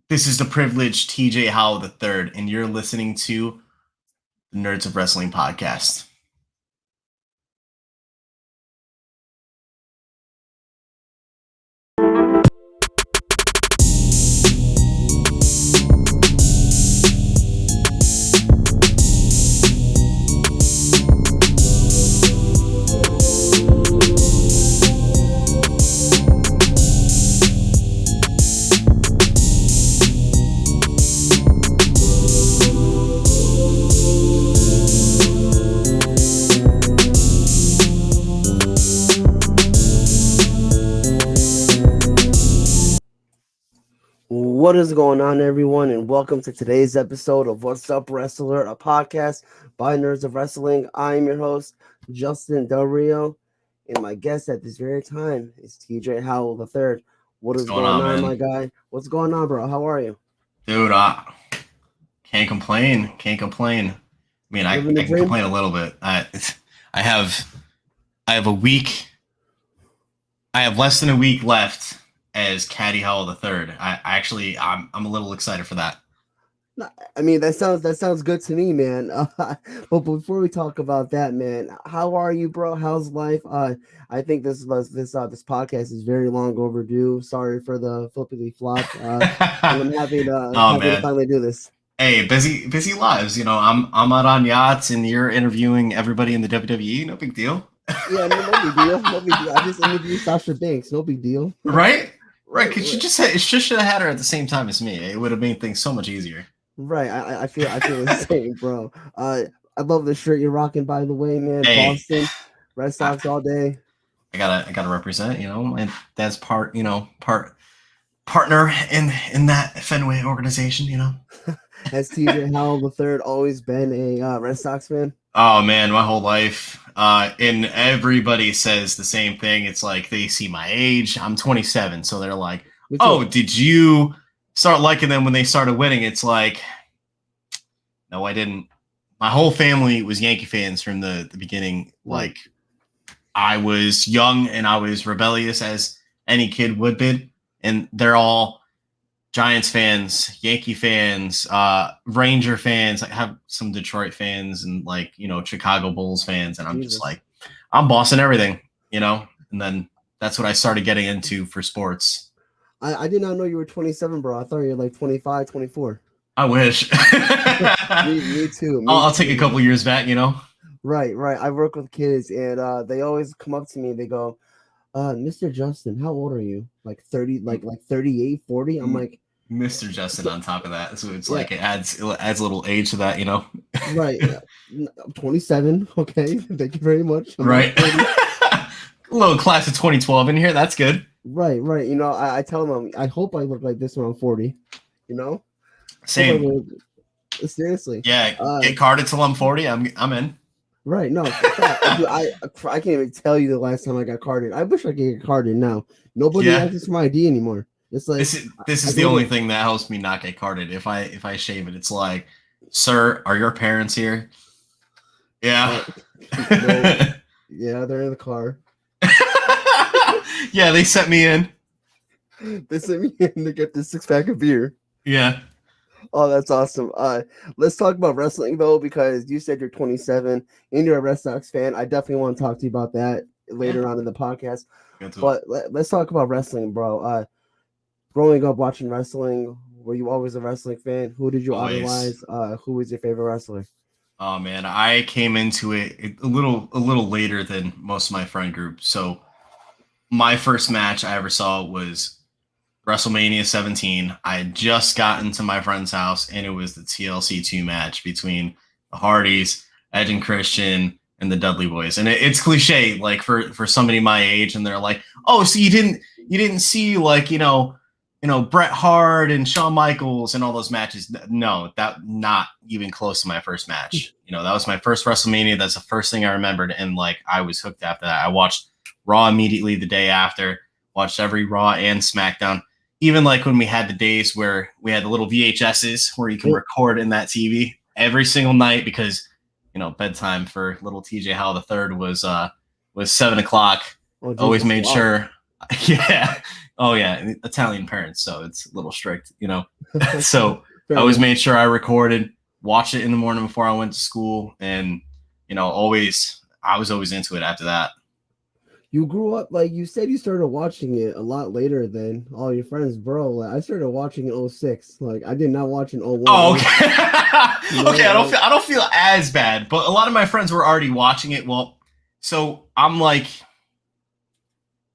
This is the privileged Tj Howell III, and you're listening to the Nerds of Wrestling podcast. What is going on, everyone, and welcome to today's episode of What's Up Wrestler, a podcast by Nerds of Wrestling. I'm your host, Justin Del Rio, and my guest at this very time is Tj Howell III. What is going on, my guy? What's going on, bro? How are you? Dude, can't complain. I mean, I can complain a little bit. I have a week. I have less than a week left as Caddy Howell III. I'm a little excited for that. I mean, that sounds good to me, man. But before we talk about that, man, how are you, bro? How's life? I think this podcast is very long overdue. Sorry for the flippity flop. I'm happy to finally do this. Hey, busy lives. You know, I'm out on yachts, and you're interviewing everybody in the WWE. No big deal. Yeah, no big deal. No big deal. I just interviewed Sasha Banks. No big deal. Right. Because she just should have had her at the same time as me. It would have made things so much easier. Right. I feel the same, bro. I love the shirt you're rocking, by the way, man. Hey, Boston Red Sox all day. I gotta represent. You know, my dad's partner in that Fenway organization. You know. Has Tj Howell III always been a Red Sox fan? Oh man, my whole life. And everybody says the same thing. It's like they see my age. I'm 27, so they're like, "Oh, did you start liking them when they started winning?" It's like, no, I didn't. My whole family was Yankee fans from the beginning. Like, I was young and I was rebellious as any kid would be, and they're all Giants fans, Yankee fans, Ranger fans. I have some Detroit fans and Chicago Bulls fans. And I'm just like, I'm bossing everything, you know? And then that's what I started getting into for sports. I did not know you were 27, bro. I thought you were like 25, 24. I wish. me too. I'll take a couple years back, you know? Right. I work with kids and they always come up to me. They go, Mr. Justin, how old are you? Like 30, like 38, 40? I'm like, Mr. Justin on top of that. So it's like it adds a little age to that, you know? Right. I'm 27. Okay. Thank you very much. Right. A little class of 2012 in here. That's good. Right. You know, I tell them I hope I look like this when I'm 40. You know? Same. Seriously. Yeah. Get carded till I'm 40. I'm in. Right. No, I can't even tell you the last time I got carded. I wish I could get carded now. Nobody asks for my ID anymore. It's like this is the only thing that helps me not get carded. If I shave it, it's like, sir, are your parents here? Yeah. Yeah, they're in the car. Yeah, they sent me in. They sent me in to get this 6-pack of beer. Yeah. Oh, that's awesome. Let's talk about wrestling though, because you said you're 27 and you're a Red Sox fan. I definitely want to talk to you about that later on in the podcast. But let's talk about wrestling, bro. Growing up watching wrestling, were you always a wrestling fan? Who did you idolize? Who was your favorite wrestler? Oh man, I came into it a little later than most of my friend group. So my first match I ever saw was WrestleMania 17. I had just gotten to my friend's house, and it was the TLC match between the Hardys, Edge and Christian, and the Dudley Boys. And it's cliche, like for somebody my age, and they're like, "Oh, so you didn't see like Bret Hart and Shawn Michaels and all those matches?" No, that not even close to my first match. You know, that was my first WrestleMania. That's the first thing I remembered, and like I was hooked after that. I watched Raw immediately the day after. Watched every Raw and SmackDown. Even like when we had the days where we had the little VHSs where you can record in that TV every single night, because bedtime for little Tj Howell III was 7 o'clock. Always made sure. Yeah. Oh yeah, Italian parents, so it's a little strict, you know. So Fair I always enough. made sure I recorded, watched it in the morning before I went to school, and you know, I was always into it after that. You grew up, like you said, you started watching it a lot later than all your friends, bro. Like I started watching in '06. Like I did not watch in '01. Oh, okay. You know, Okay, like I don't feel as bad, but a lot of my friends were already watching it. Well, so I'm like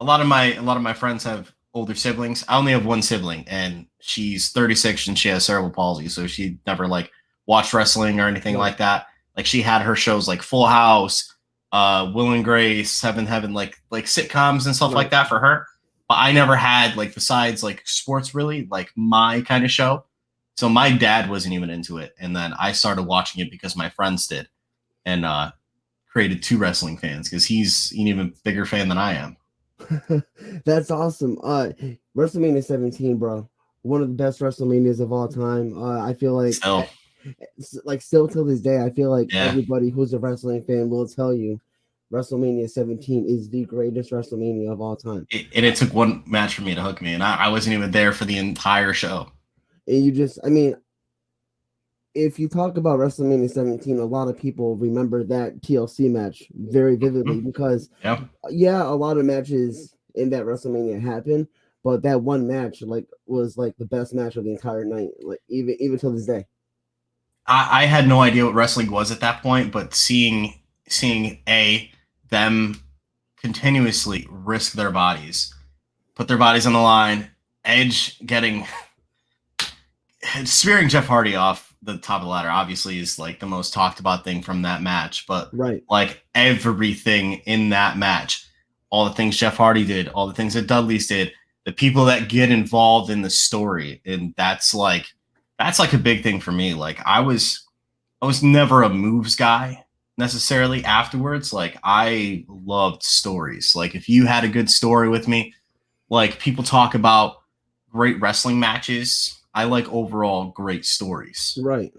a lot of my friends have older siblings. I only have one sibling, and she's 36 and she has cerebral palsy, so she never like watched wrestling or anything right, like that. Like she had her shows like Full House, Will and Grace, Seventh Heaven, like sitcoms and stuff like right. that for her. But I never had like besides like sports really like my kind of show. So my dad wasn't even into it, and then I started watching it because my friends did, and created two wrestling fans because he's an even bigger fan than I am. That's awesome. WrestleMania 17, bro. One of the best WrestleManias of all time. I feel Still, like still till this day, I feel like yeah. everybody who's a wrestling fan will tell you WrestleMania 17 is the greatest WrestleMania of all time. And it took one match for me to hook me, and I wasn't even there for the entire show. And you just, I mean, if you talk about WrestleMania 17, a lot of people remember that TLC match very vividly Mhm. because, Yeah, yeah, a lot of matches in that WrestleMania happened, but that one match like was like the best match of the entire night, like even till this day. I had no idea what wrestling was at that point, but seeing them continuously risk their bodies, put their bodies on the line, Edge getting spearing Jeff Hardy off the top of the ladder obviously is like the most talked about thing from that match, but Right, like everything in that match, all the things Jeff Hardy did, all the things that Dudley's did, the people that get involved in the story, and that's like a big thing for me. Like I was never a moves guy necessarily afterwards. Like I loved stories. Like if you had a good story with me, like people talk about great wrestling matches. I like overall great stories. right.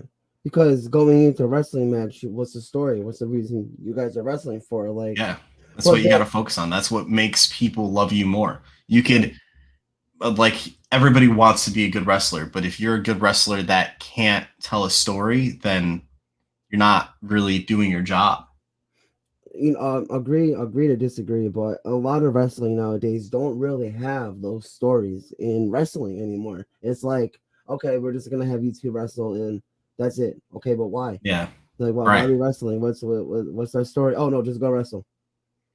Because going into a wrestling match, what's the story? What's the reason you guys are wrestling for? Like, Yeah. That's what but you got to that focus on. That's what makes people love you more. You right, could like everybody wants to be a good wrestler, but if you're a good wrestler that can't tell a story, then you're not really doing your job. agree to disagree, but a lot of wrestling nowadays don't really have those stories in wrestling anymore. It's like, okay, we're just gonna have you two wrestle and that's it. Okay, but why? Yeah. Like, why Right. are we wrestling? What's our story? Oh no, just go wrestle.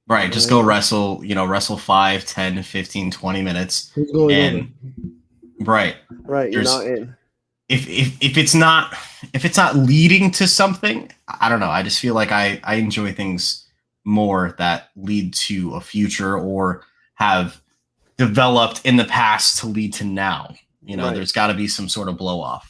Right. Just go Right? wrestle, you know, wrestle 5, 10, 15, 20 minutes. Who's going over? And right. Right, you're not There's in. if it's not leading to something, I don't know. I just feel like I enjoy things more that lead to a future or have developed in the past to lead to now. You know, Right. there's got to be some sort of blow off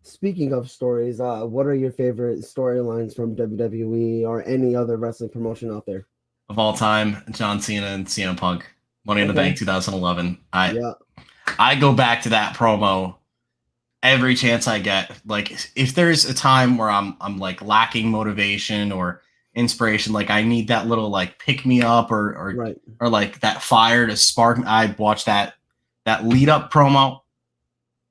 Speaking of stories, what are your favorite storylines from WWE or any other wrestling promotion out there? of all time. John Cena and CM Punk, Money in the Okay. Bank 2011. Yeah. I go back to that promo every chance I get. Like if there's a time where I'm like lacking motivation or inspiration, like I need that little like pick me up Right. or like that fire to spark. I watch that lead up promo,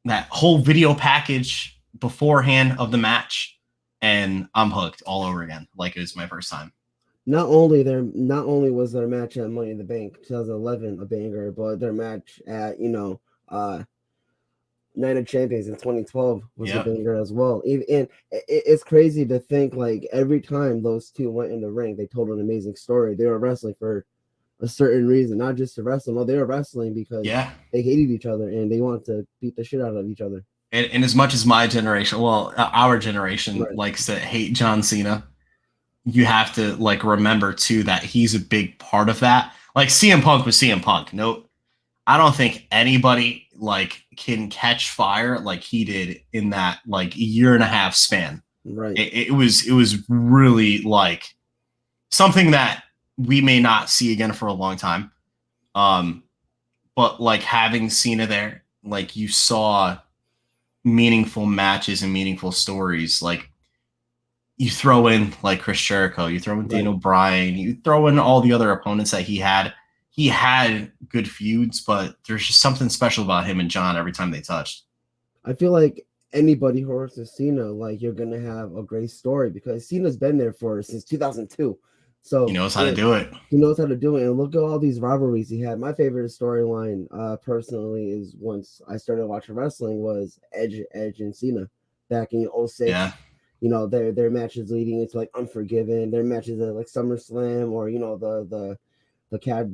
that whole video package beforehand of the match, and I'm hooked all over again. Like it was my first time. Not only was their match at Money in the Bank 2011 a banger, but their match at Night of Champions in 2012 was a Yep. banger as well. And it's crazy to think like every time those two went in the ring, they told an amazing story. They were wrestling for a certain reason, not just to wrestle. No, they were wrestling because Yeah. they hated each other and they wanted to beat the shit out of each other. And as much as my generation, well, our generation Right. likes to hate John Cena, you have to like remember too that he's a big part of that. Like CM Punk was CM Punk. No, I don't think anybody like can catch fire like he did in that like year and a half span. Right. It was really like something that we may not see again for a long time. Um, but like having Cena there, like you saw meaningful matches and meaningful stories. Like you throw in like Chris Jericho, you throw in Right. Daniel Bryan, you throw in all the other opponents that he had, he had good feuds, but there's just something special about him and John every time they touched. I feel like anybody who works with Cena, like you're gonna have a great story because Cena's been there since 2002. So He knows how to do it. He knows how to do it. And look at all these rivalries he had. My favorite storyline, personally, is once I started watching wrestling was Edge and Cena back in 06. Yeah. You know, their matches leading into like Unforgiven, their matches at like SummerSlam, or you know, the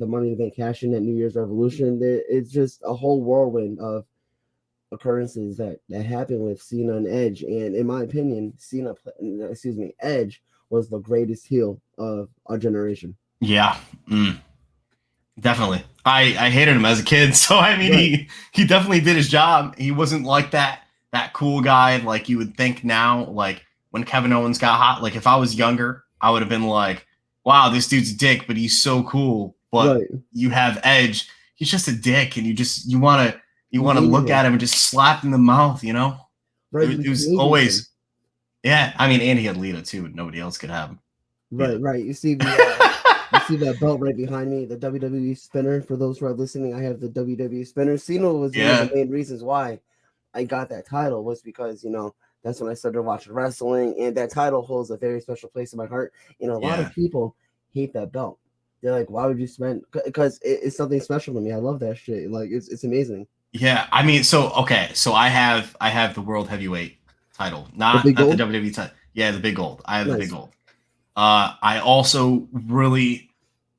Money in the Bank cash in at New Year's Revolution. It's just a whole whirlwind of occurrences that happened with Cena and Edge. And in my opinion, Edge was the greatest heel of our generation. Yeah, definitely. I hated him as a kid, so I mean, right. he definitely did his job. He wasn't like that cool guy like you would think now. Like when Kevin Owens got hot, like if I was younger, I would have been like, "Wow, this dude's a dick, but he's so cool." But right. You have Edge; he's just a dick, and you want to look at him and just slap in the mouth, you know? Right. It was always, yeah. I mean, and he had Lita too, but nobody else could have him. Right. You see you see that belt right behind me, the WWE Spinner. For those who are listening, I have the WWE Spinner. Cena was one of the main reasons why I got that title was because, you know, that's when I started watching wrestling, and that title holds a very special place in my heart. And a lot of people hate that belt. They're like, why would you spend? Because it's something special to me. I love that shit. Like it's amazing. Yeah, I mean, so I have the World Heavyweight title, not the WWE title. Yeah, the big gold. I have the big gold. I also really,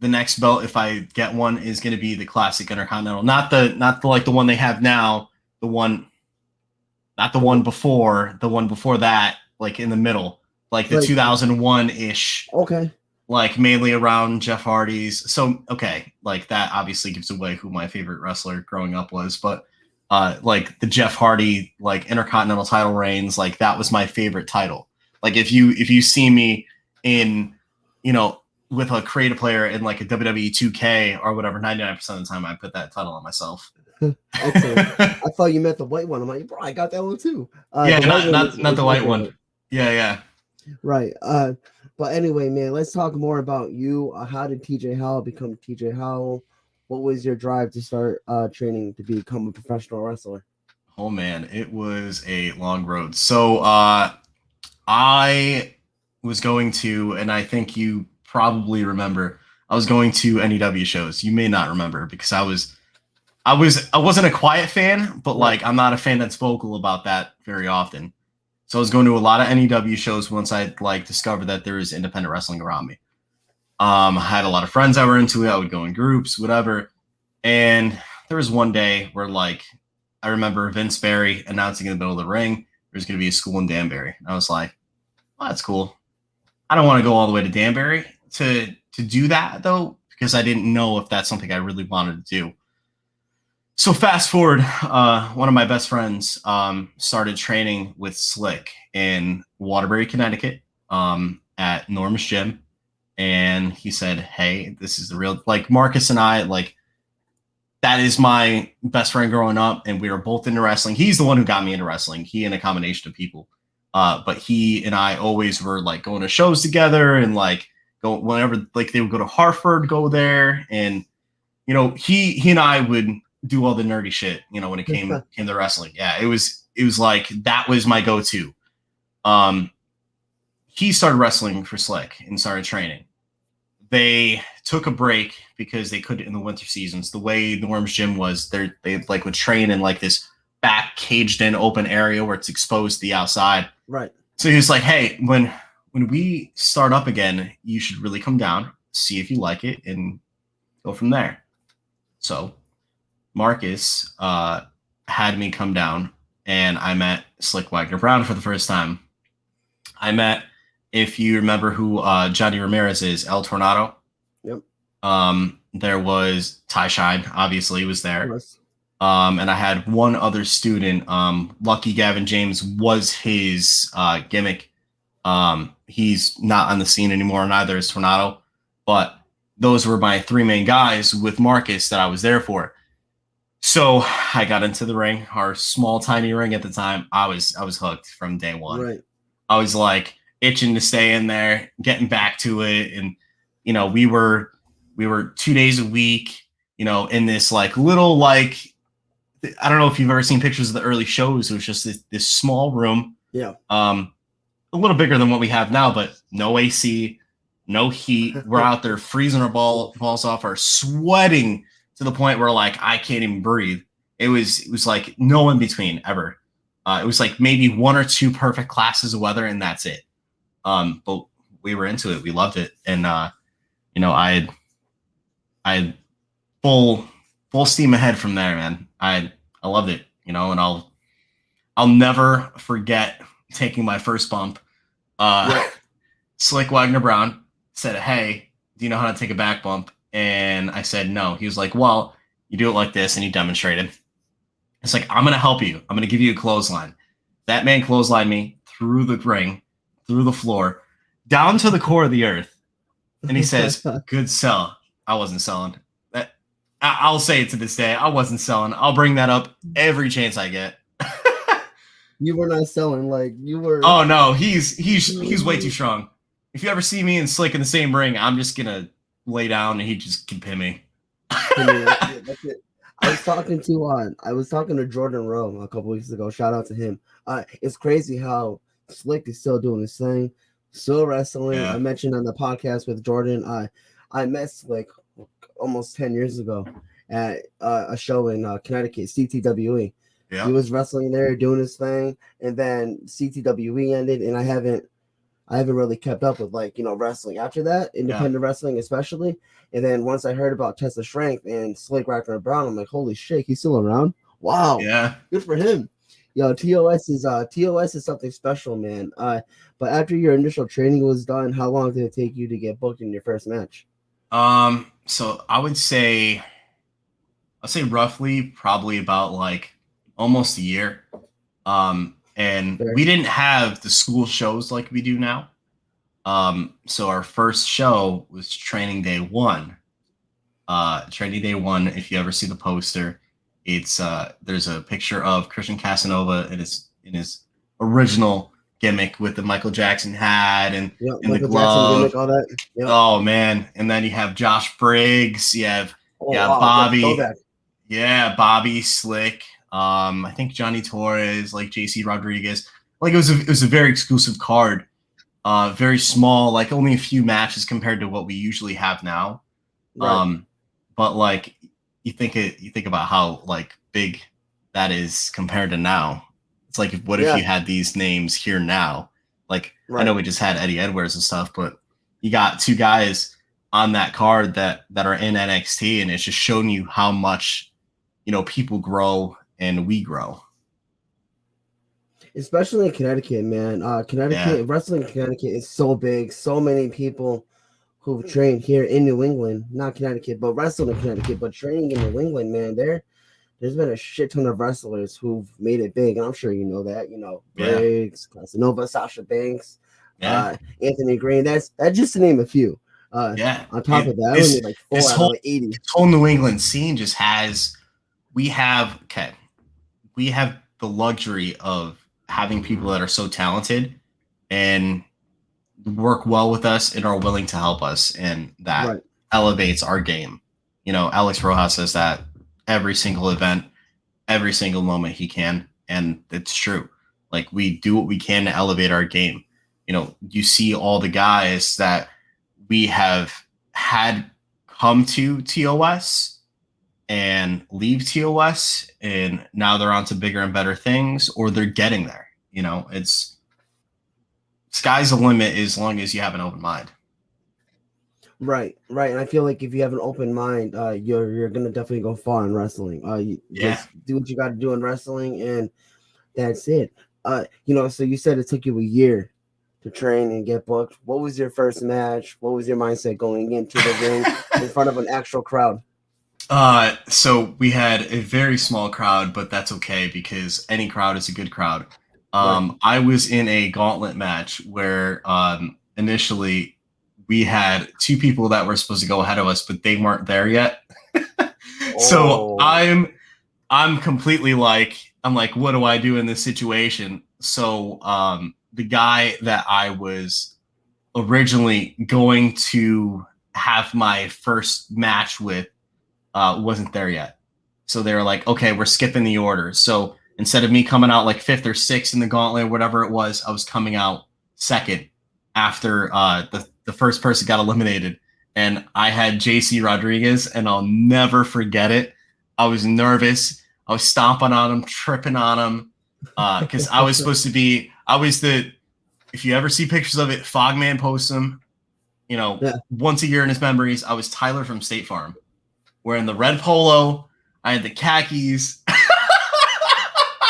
the next belt, if I get one, is going to be the Classic Intercontinental, not the like the one they have now, not the one before that, like in the middle, like the 2001-ish. Okay. Like mainly around Jeff Hardy's. So, okay, like that obviously gives away who my favorite wrestler growing up was, but like the Jeff Hardy, like Intercontinental title reigns, like that was my favorite title. Like if you see me in, you know, with a creative player in like a WWE 2K or whatever, 99% of the time I put that title on myself. I thought you meant the white one. I'm like, bro, I got that one too. Yeah, not the white one. Yeah. Right. But anyway, man, let's talk more about you. How did TJ Howell become TJ Howell? What was your drive to start training to become a professional wrestler? Oh man, it was a long road. So I was going to, and I think you probably remember, I was going to NEW shows. You may not remember because I wasn't a quiet fan, but like I'm not a fan that's vocal about that very often. So I was going to a lot of NEW shows once I like discovered that there is independent wrestling around me. I had a lot of friends that were into it. I would go in groups, whatever. And there was one day where like I remember Vince Barry announcing in the middle of the ring there's going to be a school in Danbury. I was like, well, that's cool. I don't want to go all the way to Danbury to do that though, because I didn't know if that's something I really wanted to do. So fast forward, one of my best friends started training with Slick in Waterbury, Connecticut, at Norm's Gym. And he said, hey, this is the real, like Marcus and I, like that is my best friend growing up. And we were both into wrestling. He's the one who got me into wrestling. He and a combination of people. But he and I always were like going to shows together and like go whenever, like they would go to Hartford, go there. And, you know, he and I would do all the nerdy shit, you know, when it came to wrestling. Yeah, it was like that was my go-to. He started wrestling for Slick and started training. They took a break because they couldn't in the winter seasons. The way Norm's Gym was, they like would train in like this back caged in open area where it's exposed to the outside. Right. So he was like, hey, when we start up again, you should really come down, see if you like it, and go from there. So Marcus had me come down, and I met Slick Wagner Brown for the first time. I met, if you remember who Johnny Ramirez is, El Tornado. Yep. There was Ty Shine, obviously, was there. Yes. And I had one other student, Lucky Gavin James was his gimmick. He's not on the scene anymore, neither is Tornado. But those were my three main guys with Marcus that I was there for. So I got into the ring, our small, tiny ring at the time. I was hooked from day one. Right. I was like itching to stay in there, getting back to it. And, you know, we were 2 days a week. in this like little like I don't know if you've ever seen pictures of the early shows. It was just this small room. Yeah. A little bigger than what we have now, but no AC, no heat. We're out there freezing our balls off, are sweating to the point where like I can't even breathe. It was like no in between ever. It was like maybe 1 or 2 perfect classes of weather, and that's it. But we were into it. We loved it, and I had full steam ahead from there, man. I loved it, and I'll never forget taking my first bump. Slick Wagner Brown said, "Hey, do you know how to take a back bump?" And I said, "No." He was like, "Well, you do it like this," and he demonstrated. It's like, "I'm going to help you. I'm going to give you a clothesline." That man clotheslined me through the ring, through the floor, down to the core of the earth. And he says, "Good sell." I wasn't selling. I'll say it to this day. I wasn't selling. I'll bring that up every chance I get. You were not selling, like you were. Oh no, he's way too strong. If you ever see me and Slick in the same ring, I'm just gonna lay down and he just can pin me. That's it. I was talking to Jordan Rowe a couple weeks ago. Shout out to him. It's crazy how Slick is still doing his thing, still wrestling. Yeah. I mentioned on the podcast with Jordan. I met Slick almost 10 years ago at a show in Connecticut, CTWE. Yeah. He was wrestling there, doing his thing, and then CTWE ended, and I haven't really kept up with wrestling after that, independent wrestling especially. And then once I heard about Tesla Strength and Slick Wagner Brown, I'm like, holy shit, he's still around. Wow. Yeah. Good for him. Yo, TOS is something special, man. But after your initial training was done, how long did it take you to get booked in your first match? So I would say roughly probably about like almost a year. And we didn't have the school shows like we do now. So our first show was training day 1. Training day 1, if you ever see the poster, it's there's a picture of Christian Casanova in his original gimmick with the Michael Jackson hat and the glove. Gimmick, all that. Yep. Oh man. And then you have Josh Briggs, you have Bobby. Yeah, Bobby, Slick. I think Johnny Torres, like JC Rodriguez. Like it was a very exclusive card. Very small, like only a few matches compared to what we usually have now. Right. But like you think about how like big that is compared to now. It's like what if you had these names here now? Like I know we just had Eddie Edwards and stuff, but you got 2 guys on that card that are in NXT, and it's just showing you how much people grow and we grow. Especially in Connecticut, man. Wrestling in Connecticut is so big. So many people who've trained here in New England, not Connecticut, but wrestling in Connecticut, but training in New England, man. There's been a shit ton of wrestlers who've made it big, and I'm sure you know that. Briggs, Casanova, Sasha Banks, Anthony Green. That's just to name a few. On top of that, only like 4 out of 80. This whole New England scene just has. We have the luxury of having people that are so talented and work well with us and are willing to help us, and that elevates our game. Alex Rojas says that every single event, every single moment he can, and it's true. Like we do what we can to elevate our game. You see all the guys that we have had come to TOS and leave TOS, and now they're on to bigger and better things, or they're getting there. It's sky's the limit as long as you have an open mind. Right. And I feel like if you have an open mind, you're gonna definitely go far in wrestling. Just do what you got to do in wrestling, and that's it. So you said it took you a year to train and get booked. What was your first match? What was your mindset going into the ring in front of an actual crowd? So we had a very small crowd, but that's okay because any crowd is a good crowd. I was in a gauntlet match where initially we had 2 people that were supposed to go ahead of us, but they weren't there yet. So I'm completely I'm like, what do I do in this situation? So the guy that I was originally going to have my first match with wasn't there yet. So they were like, okay, we're skipping the order. So instead of me coming out like 5th or 6th in the gauntlet, or whatever it was, I was coming out 2nd after the first person got eliminated. And I had JC Rodriguez, and I'll never forget it. I was nervous. I was stomping on him, tripping on him, because I was supposed to be. I was the. If you ever see pictures of it, Fogman posts them. Once a year in his memories. I was Tyler from State Farm, wearing the red polo. I had the khakis.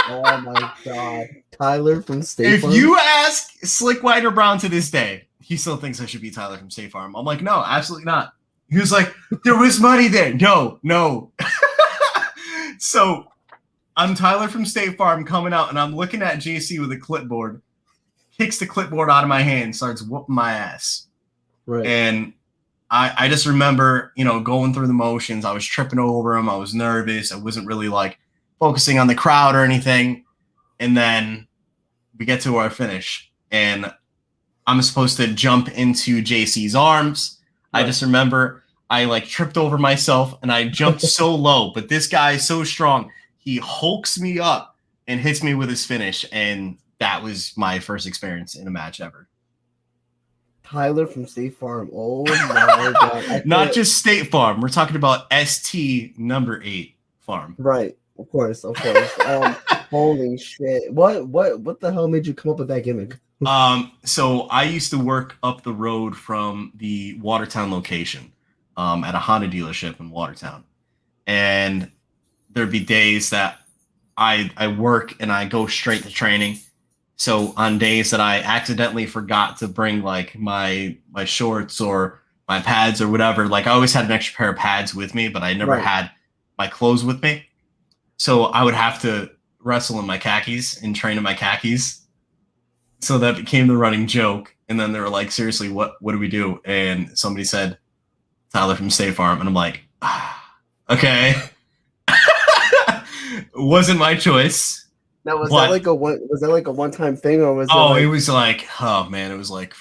Oh my God. Tyler from State Farm? If you ask Slick White or Brown to this day, he still thinks I should be Tyler from State Farm. I'm like, no, absolutely not. He was like, there was money there. No. So I'm Tyler from State Farm coming out, and I'm looking at JC with a clipboard, kicks the clipboard out of my hand, starts whooping my ass. Right. And I just remember, going through the motions. I was tripping over him. I was nervous. I wasn't really like focusing on the crowd or anything. And then we get to our finish, and I'm supposed to jump into JC's arms. Right. I just remember I like tripped over myself, and I jumped so low, but this guy is so strong. He hulks me up and hits me with his finish. And that was my first experience in a match ever. Tyler from State Farm. Oh my God. Not just State Farm. We're talking about ST number 8 Farm. Right. Of course. Holy shit. What the hell made you come up with that gimmick? So I used to work up the road from the Watertown location, at a Honda dealership in Watertown. And there'd be days that I work and I go straight to training. So on days that I accidentally forgot to bring like my shorts or my pads or whatever, like I always had an extra pair of pads with me, but I never had my clothes with me. So I would have to wrestle in my khakis and train in my khakis. So that became the running joke. And then they were like, seriously, what do we do? And somebody said, Tyler from State Farm. And I'm like, okay. Wasn't my choice. Now, was that like a one-time thing, or was it? Oh, it was like, oh man, it was like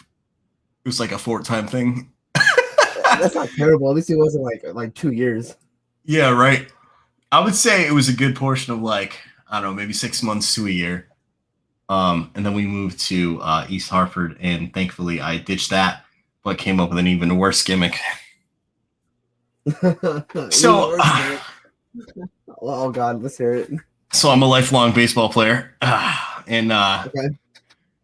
a 4-time thing. That's not terrible. At least it wasn't like 2 years. Yeah, right. I would say it was a good portion of like, I don't know, maybe 6 months to a year. And then we moved to East Hartford, and thankfully I ditched that, but came up with an even worse gimmick. So, oh God, let's hear it. So I'm a lifelong baseball player,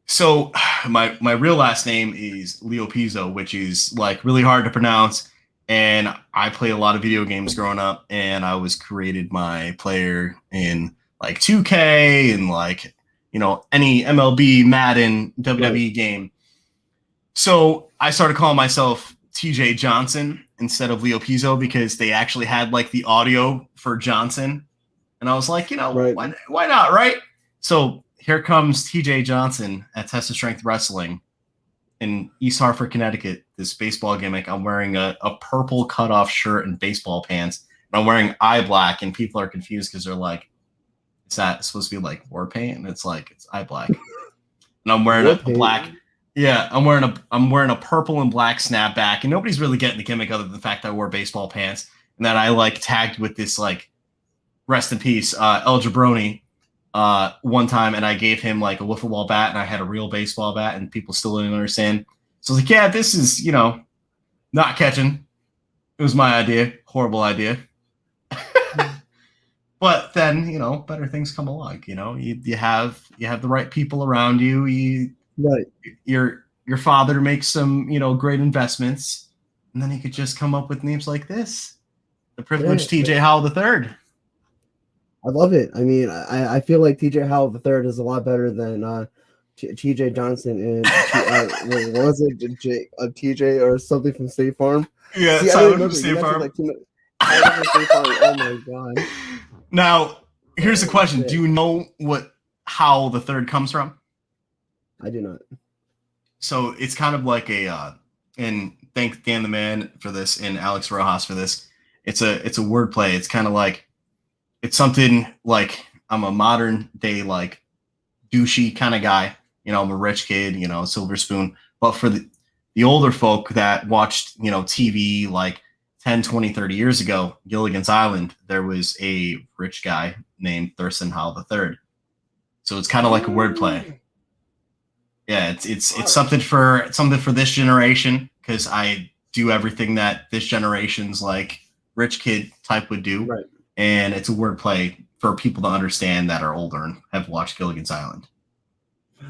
So my real last name is Leo Pizzo, which is like really hard to pronounce. And I played a lot of video games growing up, and I was created my player in like 2K and like, any MLB, Madden, WWE game. So I started calling myself TJ Johnson instead of Leo Pizzo, because they actually had like the audio for Johnson. And I was like, why not, right? So here comes TJ Johnson at Test of Strength Wrestling in East Hartford, Connecticut, this baseball gimmick. I'm wearing a purple cutoff shirt and baseball pants. And I'm wearing eye black, and people are confused because they're like, is that supposed to be like war paint? And it's like, it's eye black. And I'm wearing a black. Yeah, I'm wearing a purple and black snapback, and nobody's really getting the gimmick other than the fact that I wore baseball pants and that I like tagged with this like, rest in peace, El Jabroni, one time, and I gave him like a wiffle ball bat, and I had a real baseball bat, and people still didn't understand. So I was like, yeah, this is, not catching. It was my idea. Horrible idea. But then, better things come along. You have the right people around you. Right. Your father makes some, great investments, and then he could just come up with names like this. The privileged Tj Howell III. I love it. I mean, I feel like TJ Howell III is a lot better than TJ Johnson and what was it, TJ or something from State Farm? Yeah, Tyler from State Farm. Oh my God. Now, here's the question: do you know what Howell the Third comes from? I do not. So it's kind of like and thank Dan the Man for this and Alex Rojas for this. It's a wordplay. It's kind of like, it's something like, I'm a modern day, like, douchey kind of guy. I'm a rich kid, silver spoon. But for the older folk that watched, TV, like 10, 20, 30 years ago, Gilligan's Island, there was a rich guy named Thurston Howell III. So it's kind of like a wordplay. Yeah, it's something for this generation, because I do everything that this generation's like rich kid type would do, right. And it's a wordplay for people to understand that are older and have watched Gilligan's Island.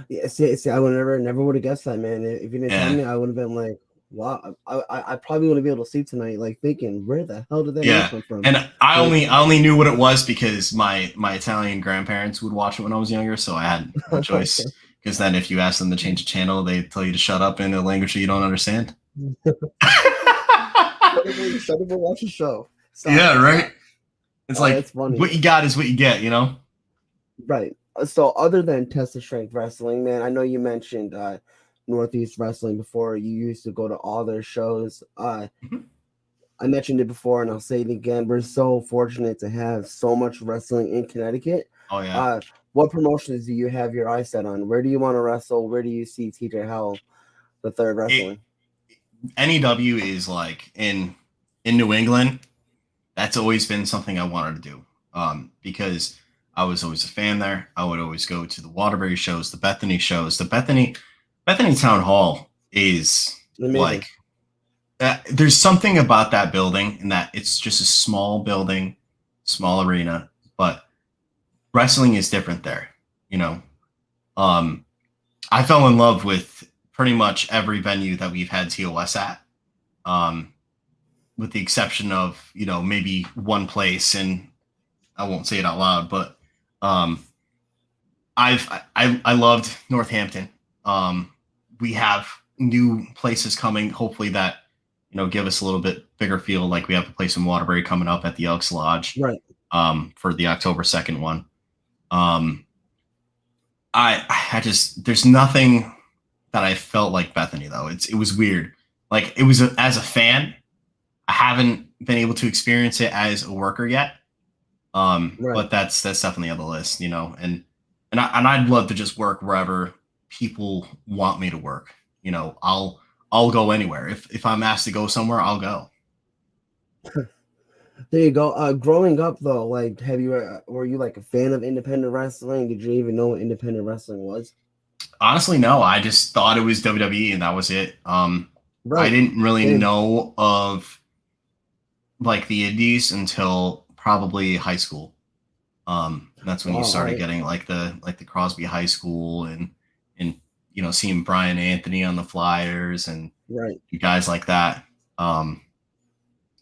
Yeah, see, I would never would have guessed that, man. If you didn't tell me, I would have been like, wow, I probably wouldn't be able to sleep tonight, like thinking, where the hell did that name come from? And I only knew what it was because my Italian grandparents would watch it when I was younger, so I had no choice. Because then if you ask them to change the channel, they tell you to shut up in a language that you don't understand. Shut up and watch a show. Stop, right? It's like, what you got is what you get, you know? Right. So other than Test of Strength Wrestling, man, I know you mentioned Northeast Wrestling before. You used to go to all their shows. I mentioned it before, and I'll say it again. We're so fortunate to have so much wrestling in Connecticut. Oh, yeah. What promotions do you have your eyes set on? Where do you want to wrestle? Where do you see Tj Howell III wrestling? NEW is like in New England. That's always been something I wanted to do, because I was always a fan there. I would always go to the Waterbury shows, the Bethany shows. The Bethany Town Hall is amazing. Like, there's something about that building, and that it's just a small building, small arena, but wrestling is different there, you know. I fell in love with pretty much every venue that we've had TOS at, with the exception of, you know, maybe one place, and I won't say it out loud, but I loved Northampton. We have new places coming, hopefully, that, you know, give us a little bit bigger feel. Like we have a place in Waterbury coming up at the Elks Lodge, right? For the October 2nd one. I just, there's nothing that I felt like Bethany, though. It was weird. Like, it was as a fan, I haven't been able to experience it as a worker yet. Right. But that's definitely on the list, you know. And I'd love to just work wherever people want me to work. You know, I'll go anywhere. If I'm asked to go somewhere, I'll go. There you go. Growing up, though, like, were you like a fan of independent wrestling? Did you even know what independent wrestling was? Honestly, no. I just thought it was WWE, and that was it. I didn't really know of like the indies until probably high school. That's when you started getting like the Crosby High School, and you know, seeing Brian Anthony on the flyers and guys like that.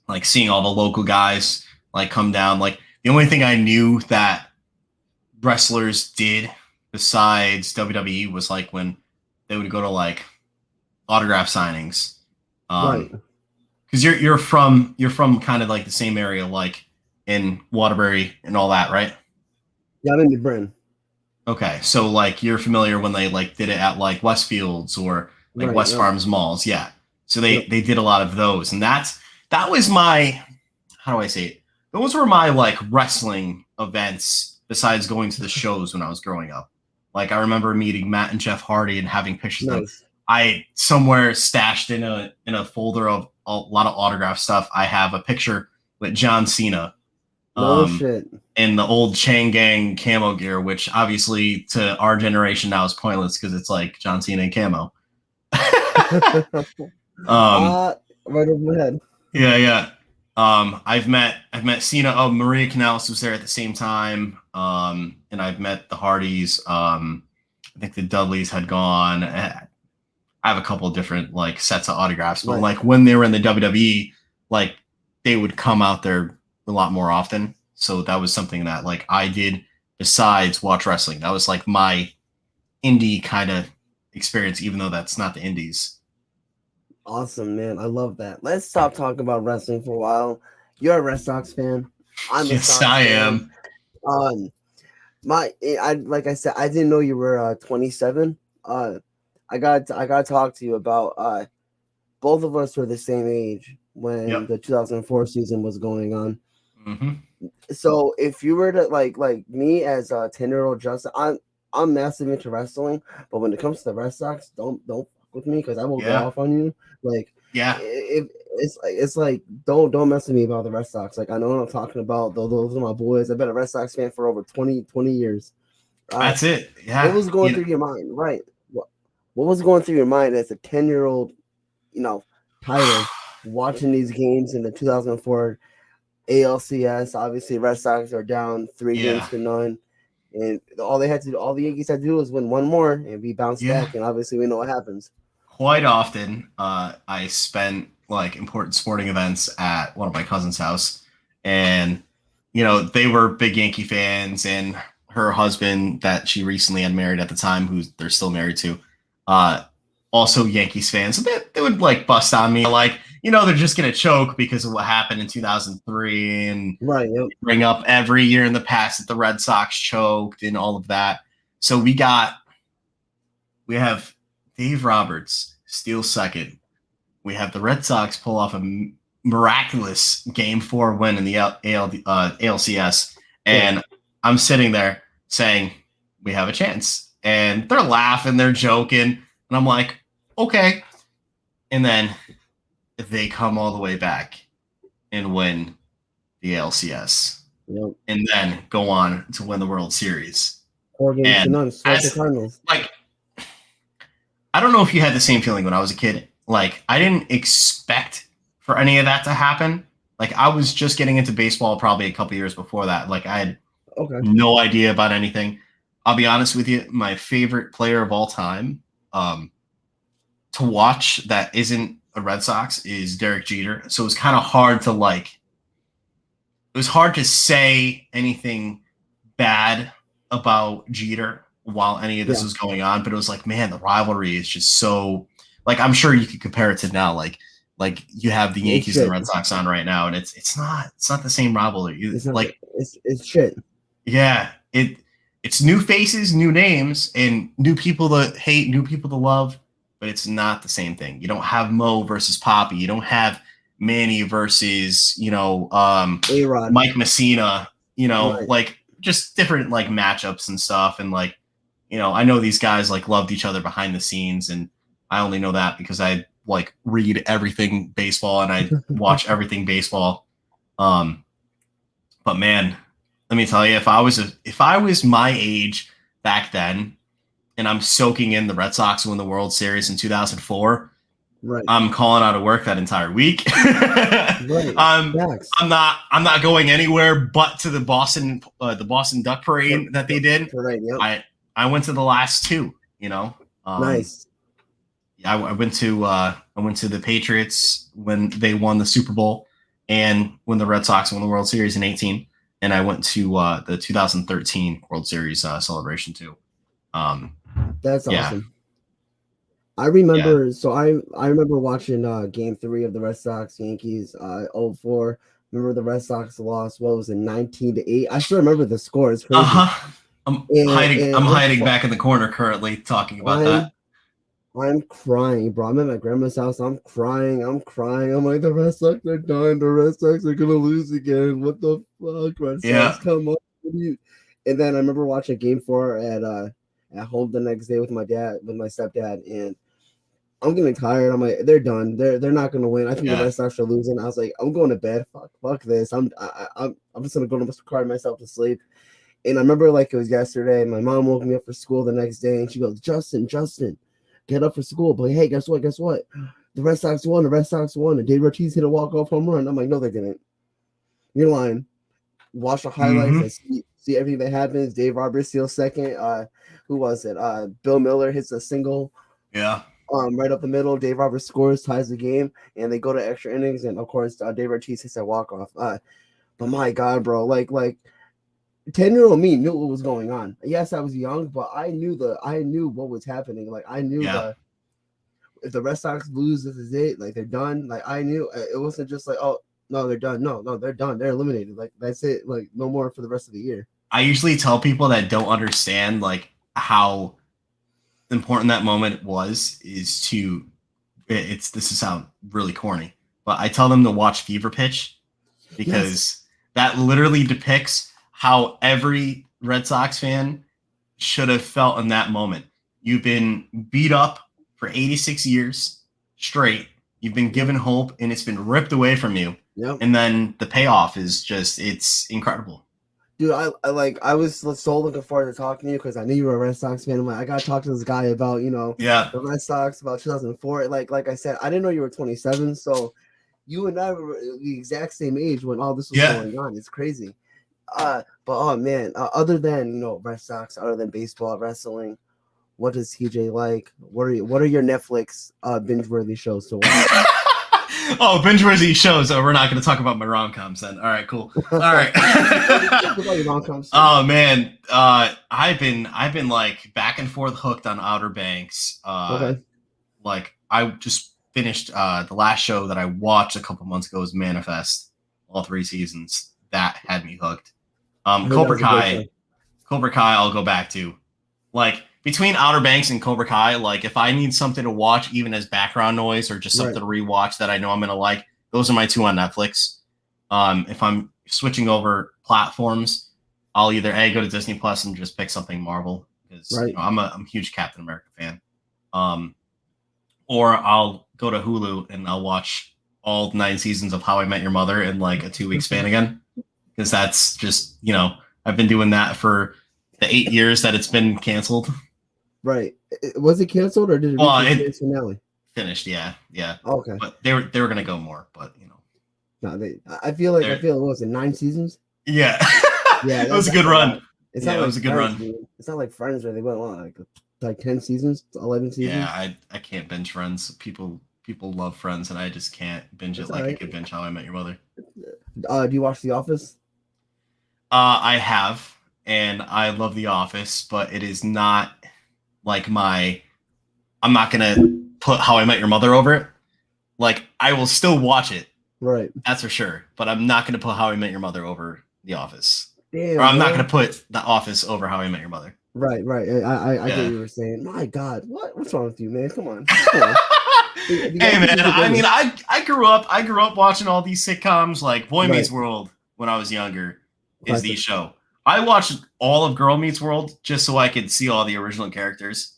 Like seeing all the local guys like come down. Like, the only thing I knew that wrestlers did besides WWE was like when they would go to like autograph signings. Because you're from kind of like the same area, like in Waterbury and all that, right? Yeah, I'm in New Britain. Okay, so like you're familiar when they like did it at like Westfields or like West Farms malls, yeah. So they did a lot of those, and that was my, how do I say it? Those were my like wrestling events besides going to the shows when I was growing up. Like, I remember meeting Matt and Jeff Hardy and having pictures of them. I somewhere stashed in a folder of a lot of autograph stuff. I have a picture with John Cena. Shit. In the old Chain Gang camo gear, which obviously to our generation now is pointless because it's like John Cena and camo. Right over my head. Yeah. I've met Cena. Oh, Maria Kanellis was there at the same time. And I've met the Hardys. I think the Dudleys had gone. I have a couple of different like sets of autographs, but like when they were in the WWE, like they would come out there a lot more often. So that was something that like I did besides watch wrestling. That was like my indie kind of experience, even though that's not the indies. Awesome, man. I love that. Let's stop talking about wrestling for a while. You're a Red Sox fan. I'm a Sox fan. Like I said, I didn't know you were 27. I got to talk to you about both of us were the same age when the 2004 season was going on. So if you were to like me as a 10-year-old Justin, I'm massive into wrestling, but when it comes to the Red Sox, don't fuck with me because I will go off on you. Like, if it's like don't mess with me about the Red Sox. Like I know what I'm talking about. Those are my boys. I've been a Red Sox fan for over 20 years. That's it. Yeah. What was going through your mind? Right. What was going through your mind as a 10-year-old, Tyler, watching these games in the 2004 ALCS? Obviously, Red Sox are down 3-0, and all the Yankees had to do was win one more, and we bounced back. And obviously, we know what happens. Quite often, I spent like important sporting events at one of my cousin's house, and they were big Yankee fans, and her husband that she recently had married at the time, who they're still married to, also Yankees fans. So they would like bust on me like, they're just gonna choke because of what happened in 2003, and bring up every year in the past that the Red Sox choked and all of that. So we have Dave Roberts steal second. We have the Red Sox pull off a miraculous Game 4 win in the ALCS, and I'm sitting there saying we have a chance, and they're laughing, they're joking, and I'm like, okay. And then they come all the way back and win the ALCS, and then go on to win the World Series. 4-0, swept the Cardinals. Like, I don't know if you had the same feeling when I was a kid. Like, I didn't expect for any of that to happen. Like, I was just getting into baseball probably a couple years before that. Like, I had no idea about anything. I'll be honest with you, my favorite player of all time to watch that isn't a Red Sox is Derek Jeter. So it was kind of hard to say anything bad about Jeter while any of this was going on, but it was like, man, the rivalry is just so, like, I'm sure you could compare it to now, like you have the Yankees and the Red Sox on right now, and it's not the same rivalry. It's shit. Yeah, it's new faces, new names, and new people to hate, new people to love, but it's not the same thing. You don't have Mo versus Poppy. You don't have Manny versus A-Rod. Mike Messina. Like just different like matchups and stuff, and like. I know these guys like loved each other behind the scenes, and I only know that because I like read everything baseball and I watch everything baseball. But man, let me tell you, if I was my age back then, and I'm soaking in the Red Sox win the World Series in 2004, I'm calling out of work that entire week. I'm not going anywhere but to the Boston Duck Parade that they did. I went to the last two, nice. I went to the Patriots when they won the Super Bowl and when the Red Sox won the World Series in 2018, and I went to the 2013 World Series celebration too. That's awesome. I remember. Yeah. So I remember watching Game 3 of the Red Sox Yankees 04. Remember the Red Sox lost. What was it, 19-8? I still remember the score. It's crazy. I'm hiding back in the corner currently talking about that. I'm crying, bro. I'm at my grandma's house. I'm crying. I'm like, the Red Sox are done. The Red Sox are gonna lose again. What the fuck, Red Sox? Come on. And then I remember watching Game 4 at home the next day with my stepdad, and I'm getting tired. I'm like, they're done. They're not gonna win. I think the Red Sox are losing. I was like, I'm going to bed. Fuck this. I'm just gonna go to cry myself to sleep. And I remember like it was yesterday. My mom woke me up for school the next day, and she goes, Justin, get up for school. But hey, guess what? The Red Sox won. And Dave Ortiz hit a walk-off home run. I'm like, no, they didn't. You're lying. Watch the highlights. I see everything that happens. Dave Roberts steals second. Who was it? Bill Miller hits a single. Yeah. Right up the middle. Dave Roberts scores, ties the game, and they go to extra innings. And of course, Dave Ortiz hits that walk-off. But my God, bro, like 10-year-old me knew what was going on. Yes, I was young, but I knew what was happening. Like I knew if the Red Sox lose, this is it. Like they're done. Like I knew it wasn't just like, oh no, they're done. No, they're done. They're eliminated. Like that's it. Like no more for the rest of the year. I usually tell people that don't understand like how important that moment was this will sound really corny, but I tell them to watch Fever Pitch because that literally depicts how every Red Sox fan should have felt in that moment. You've been beat up for 86 years straight. You've been given hope, and it's been ripped away from you. Yep. And then the payoff is it's incredible. Dude, I was so looking forward to talking to you because I knew you were a Red Sox fan. I'm like, I gotta talk to this guy about, the Red Sox, about 2004. Like I said, I didn't know you were 27, so you and I were the exact same age when all this was going on. It's crazy. But oh man, other than Red Sox, other than baseball, wrestling, what does TJ like? What are your Netflix binge-worthy shows to watch? Oh, binge-worthy shows. Oh, we're not going to talk about my rom-coms then. All right, cool. All right. Oh man, I've been like back and forth hooked on Outer Banks. Okay. Like I just finished the last show that I watched a couple months ago was Manifest, all 3 seasons. That had me hooked. Cobra Kai, I'll go back to. Like between Outer Banks and Cobra Kai, like if I need something to watch, even as background noise or just something to rewatch that I know I'm gonna like, those are my 2 on Netflix. If I'm switching over platforms, I'll either go to Disney Plus and just pick something Marvel because I'm a huge Captain America fan, or I'll go to Hulu and I'll watch all 9 seasons of How I Met Your Mother in like a 2-week span again, because that's just I've been doing that for the 8 years that it's been canceled. Right. Was it canceled or did it reach its finale? Finished, yeah. Okay. But they were gonna go more, but No, I feel what was it, 9 seasons? Yeah. Yeah, it was a good run. It was a good run. Dude. It's not like Friends where they went like 10 seasons, 11 seasons. Yeah, I can't binge Friends. People love Friends, and I just can't binge it like I could binge How I Met Your Mother. Do you watch The Office? I have, and I love The Office, but it is not like I'm not gonna put How I Met Your Mother over it. Like I will still watch it, right? That's for sure. But I'm not gonna put How I Met Your Mother over The Office. Damn, or I'm not gonna put The Office over How I Met Your Mother. Right. I get what you were saying. My God, what's wrong with you, man? Come on. Hey man, I mean, I grew up watching all these sitcoms like Boy Meets World when I was younger. Is the show. I watched all of Girl Meets World just so I could see all the original characters.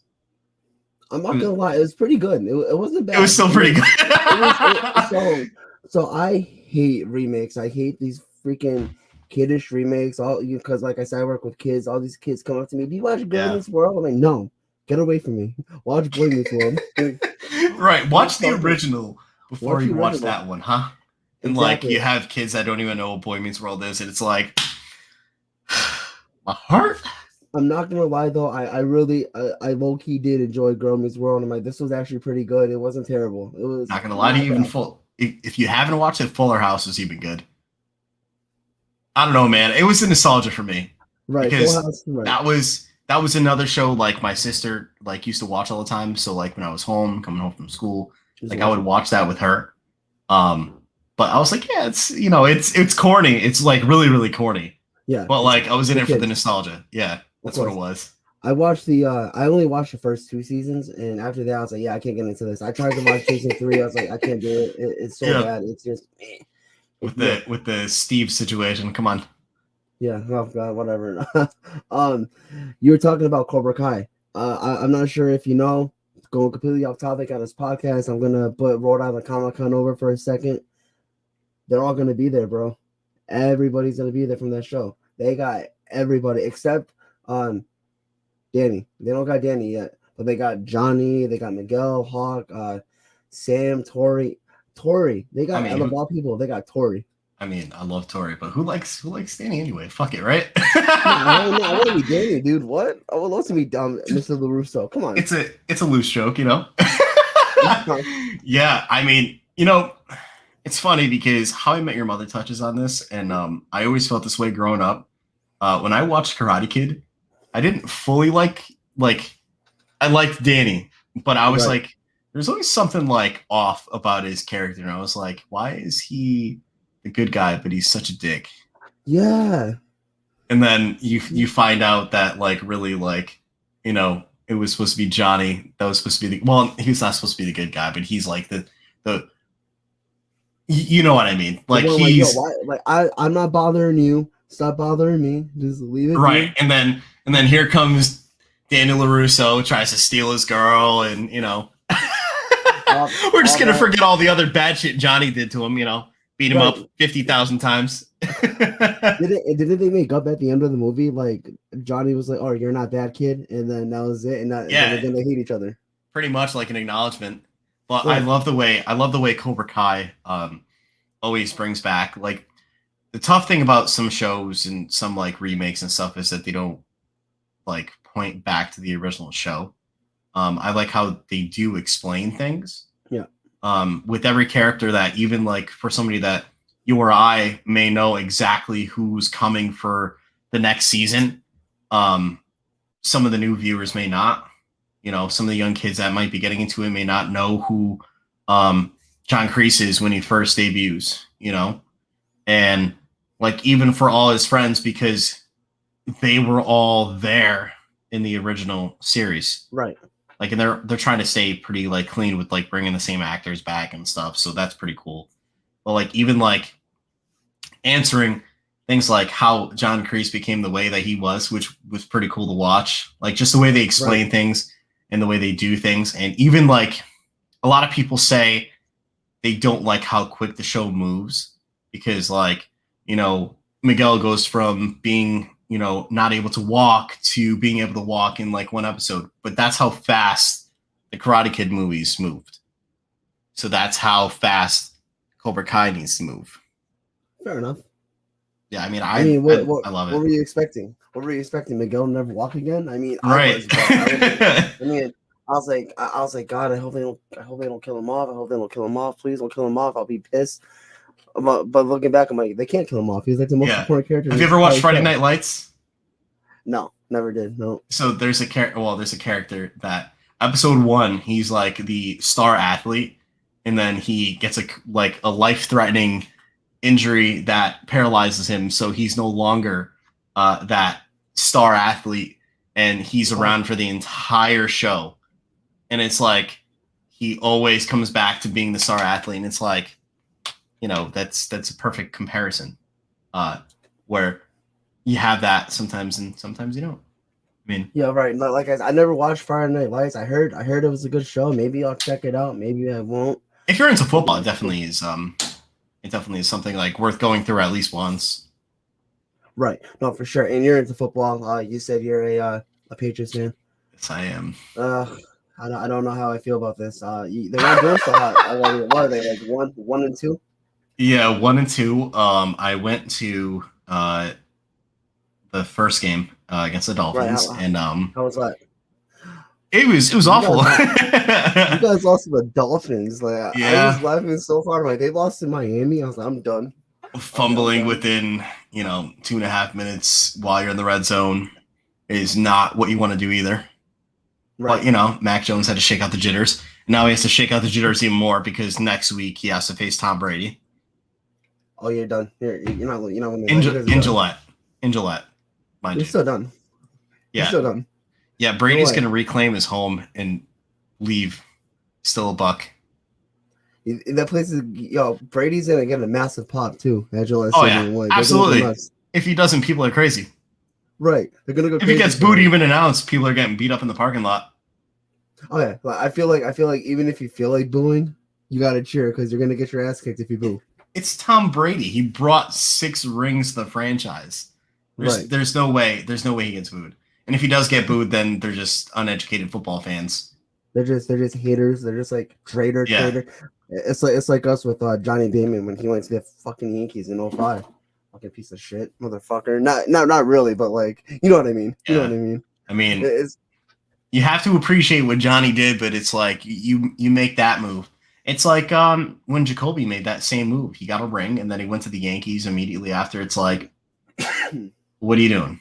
I'm not gonna lie, it was pretty good. It wasn't bad. It was still pretty good. So I hate remakes. I hate these freaking kiddish remakes. Because like I said, I work with kids. All these kids come up to me. Do you watch Girl Meets World? I'm like, no, get away from me. Watch Boy Meets World. Right. Watch the original before you watch that one, huh? And like you have kids that don't even know what Boy Meets World is, and it's like my heart. I'm not gonna lie though, I really low key did enjoy Girl Meets World. I'm like, this was actually pretty good. It wasn't terrible. It was not gonna lie to you, if you haven't watched it, Fuller House is even good. I don't know, man. It was a nostalgia for me. Right. Because that was another show like my sister like used to watch all the time. So like when I was coming home from school, like I would watch that with her. But I was like, yeah, it's corny. It's like really, really corny. Yeah. But like I was in it for the nostalgia. Yeah, that's what it was. I watched I only watched the first 2 seasons, and after that I was like, yeah, I can't get into this. I tried to watch season 3. I was like, I can't do it. It's so bad. It's just with the Steve situation. Come on. Yeah, oh God, whatever. You were talking about Cobra Kai. I'm not sure if you know, going completely off topic on this podcast, I'm gonna put Rhode Island Comic-Con over for a second. They're all gonna be there, bro. Everybody's gonna be there from that show. They got everybody except Danny. They don't got Danny yet, but they got Johnny, they got Miguel, Hawk, Sam, Tori. They got out of all people, they got Tori. I mean, I love Tori, but who likes Danny anyway? Fuck it, right? I want to be Danny, dude. What? I would love to be Mr. LaRusso. Come on. It's a loose joke, Yeah, I mean, it's funny because How I Met Your Mother touches on this, and I always felt this way growing up. When I watched Karate Kid, I didn't fully like I liked Danny, but I was like, there's always something like off about his character, and I was like, why is he the good guy, but he's such a dick? Yeah. And then you find out that like really like it was supposed to be Johnny that was supposed to be he was not supposed to be the good guy, but he's like the you know what I mean, like he's I'm not bothering you, stop bothering me, just leave it right here. and then here comes Daniel LaRusso, tries to steal his girl, and We're just gonna forget all the other bad shit Johnny did to him. Beat him up 50,000 times. Didn't they make up at the end of the movie? Like Johnny was like, "Oh, you're not that kid," and then that was it. And then they hate each other. Pretty much like an acknowledgement. But I love the way Cobra Kai always brings back, like, the tough thing about some shows and some like remakes and stuff is that they don't like point back to the original show. I like how they do explain things. Yeah. With every character, that even like for somebody that you or I may know exactly who's coming for the next season, some of the new viewers may not. Some of the young kids that might be getting into it may not know who John Kreese is when he first debuts, and like even for all his friends, because they were all there in the original series, right? Like, and they're trying to stay pretty like clean with like bringing the same actors back and stuff, so that's pretty cool. But like even like answering things like how John Kreese became the way that he was, which was pretty cool to watch, like just the way they explain things and the way they do things. And even like a lot of people say they don't like how quick the show moves, because like, Miguel goes from being, not able to walk to being able to walk in like one episode, but that's how fast the Karate Kid movies moved. So that's how fast Cobra Kai needs to move. Fair enough. Yeah, I mean, I love it. What were you expecting? What were you expecting? Miguel never walk again? I mean, right. I was like, God, I hope they don't kill him off. I hope they don't kill him off. Please don't kill him off. I'll be pissed. But looking back, I'm like, they can't kill him off. He's like the most important character. Have you ever watched Friday Night Lights? No, never did. No. So there's a character that episode 1, he's like the star athlete, and then he gets a life-threatening injury that paralyzes him, so he's no longer that star athlete, and he's around for the entire show. And it's like he always comes back to being the star athlete, and it's like, that's a perfect comparison, where you have that sometimes and sometimes you don't. I mean, yeah, right. Like I never watched Friday Night Lights. I heard it was a good show. Maybe I'll check it out. Maybe I won't. If you're into football, it definitely is. It definitely is something like worth going through at least once. Right. No, for sure. And you're into football. You said you're a Patriots fan. Yes, I am. I don't know how I feel about this. They're not doing so hot. What are they, like 1-2? Yeah, 1-2. I went to the first game against the Dolphins, and how was that? It was awful. You guys lost to the Dolphins. Like, yeah. I was laughing so hard. Like, they lost to Miami. I was like, I'm done. Fumbling within 2.5 minutes while you're in the red zone is not what you want to do either. Right. But Mac Jones had to shake out the jitters. Now he has to shake out the jitters even more, because next week he has to face Tom Brady. Oh, you're done. You're not in Gillette. In Gillette. Mind you're you. still done. Yeah. You're still done. Yeah, Brady's going to reclaim his home and leave. Still a buck. That place is, Brady's going to get a massive pop too. Oh, yeah. Absolutely. If he doesn't, people are crazy. Right. They're going to go crazy. If he gets booed even announced, people are getting beat up in the parking lot. Oh, yeah. I feel like even if you feel like booing, you got to cheer, because you're going to get your ass kicked if you boo. It's Tom Brady. He brought 6 rings to the franchise. There's no way he gets booed. And if he does get booed, then they're just uneducated football fans. They're just haters. They're just like traitor. It's like us with Johnny Damon when he went to the fucking Yankees in 2005. Fucking piece of shit, motherfucker. Not really, but like, you know what I mean. You know what I mean. I mean, you have to appreciate what Johnny did, but it's like you make that move. It's like when Jacoby made that same move. He got a ring, and then he went to the Yankees immediately after. It's like, what are you doing?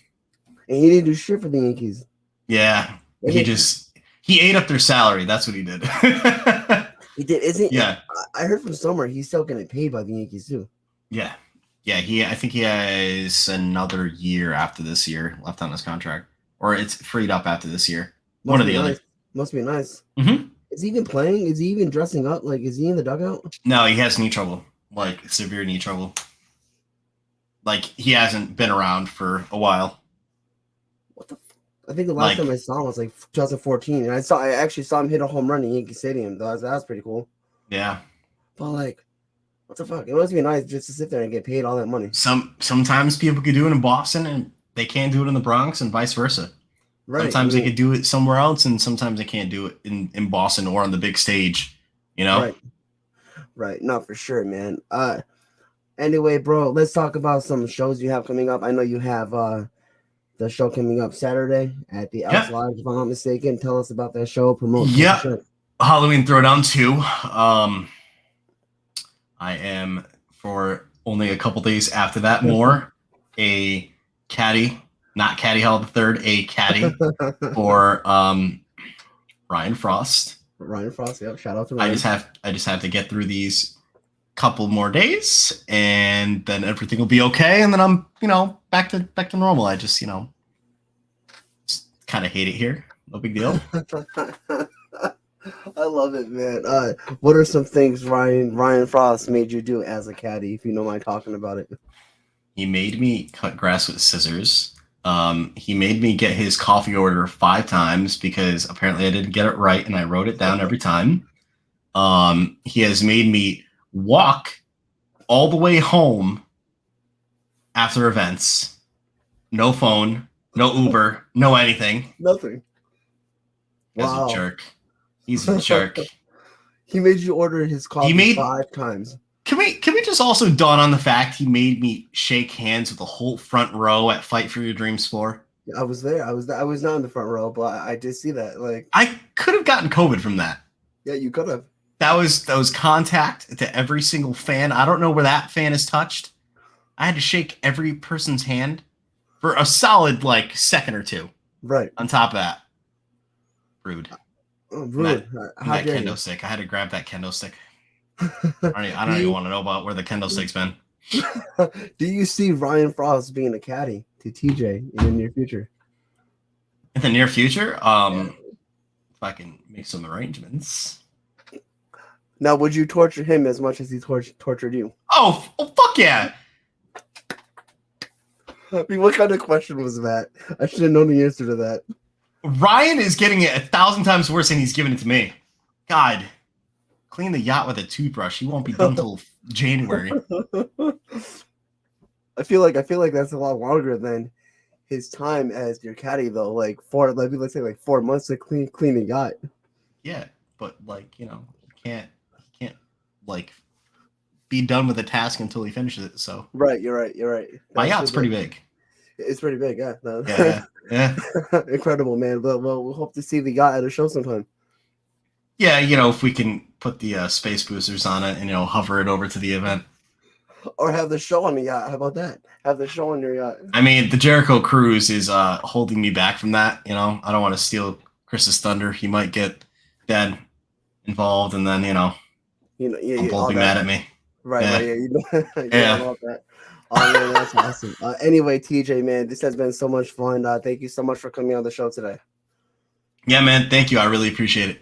And he didn't do shit for the Yankees. Yeah, he ate up their salary. That's what he did. He did, isn't? Yeah, I heard from somewhere he's still getting paid by the Yankees too. Yeah. I think he has another year after this year left on his contract, or it's freed up after this year. One or the other. Must be nice. Mm-hmm. Is he even playing? Is he even dressing up? Like, is he in the dugout? No, he has knee trouble, like severe knee trouble. Like, he hasn't been around for a while. What the? I think the last time I saw him was like 2014, and I actually saw him hit a home run in Yankee Stadium. That was pretty cool. Yeah. But like, what the fuck? It must be nice just to sit there and get paid all that money. Sometimes people could do it in Boston and they can't do it in the Bronx, and vice versa. Right. Sometimes they could do it somewhere else, and sometimes they can't do it in Boston or on the big stage. You know? Right. No, for sure, man. Anyway, bro, let's talk about some shows you have coming up. I know you have the show coming up Saturday at the Else Live, if I'm not mistaken. Tell us about that show. Promote. Yeah. Halloween Throwdown 2. I am, for only a couple days after that, a caddy, not Caddy Howell III, a caddy for Ryan Frost. Ryan Frost, yep. Shout out to Ryan. I just have to get through these couple more days, and then everything will be okay, and then I'm, back to normal. I just, just kind of hate it here. No big deal. I love it, man. What are some things Ryan Frost made you do as a caddy, if you don't mind talking about it? He made me cut grass with scissors. He made me get his coffee order 5 times because apparently I didn't get it right, and I wrote it down every time. He has made me walk all the way home after events. No phone, no Uber, no anything. Nothing. Wow. He's a jerk. He's a jerk. He made you order his coffee 5 times. Can we just also dawn on the fact he made me shake hands with the whole front row at Fight for Your Dreams 4? Yeah, I was there. I was not in the front row, but I did see that. Like, I could have gotten COVID from that. Yeah, you could have. That was contact to every single fan. I don't know where that fan is touched. I had to shake every person's hand for a solid second or two. Right. On top of that. Rude. Oh, rude. That kendo stick. I had to grab that kendo stick. I don't even want to know about where the kendo stick's been. Do you see Ryan Frost being a caddy to TJ in the near future? In the near future? If I can make some arrangements. Now, would you torture him as much as he tortured you? Oh, fuck yeah! I mean, what kind of question was that? I should have known the answer to that. Ryan is getting it 1,000 times worse than he's giving it to me. God, clean the yacht with a toothbrush. He won't be done till January. I feel like that's a lot longer than his time as your caddy, though. Let's say 4 months to clean the yacht. Yeah, but you can't be done with the task until he finishes it. So right, you're right. My yacht's pretty big. It's pretty big, yeah. No. Yeah. Incredible, man. But we'll hope to see the yacht at a show sometime. Yeah, if we can put the space boosters on it and hover it over to the event, or have the show on the yacht. How about that? Have the show on your yacht. I mean, the Jericho Cruise is holding me back from that. I don't want to steal Chris's thunder. He might get Dad involved, and then Uncle will be mad at me. Right. Yeah. About that. Oh man, that's awesome. Anyway, TJ, man, this has been so much fun. Thank you so much for coming on the show today. Yeah, man. Thank you. I really appreciate it.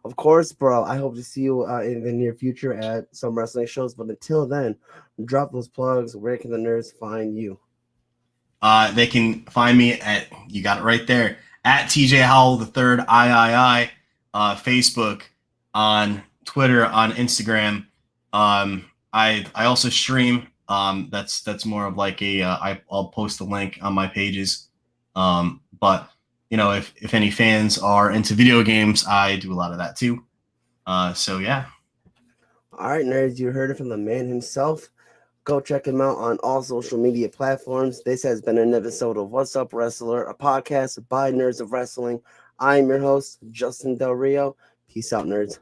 Of course, bro. I hope to see you in the near future at some wrestling shows. But until then, drop those plugs. Where can the nerds find you? They can find me at, you got it right there, at Tj Howell III III, Facebook, on Twitter, on Instagram. I also stream. That's more of I'll post a link on my pages. But if any fans are into video games, I do a lot of that too. So yeah. All right, nerds, you heard it from the man himself. Go check him out on all social media platforms. This has been an episode of What's Up Wrestler, a podcast by Nerds of Wrestling. I'm your host, Justin Del Rio. Peace out, nerds.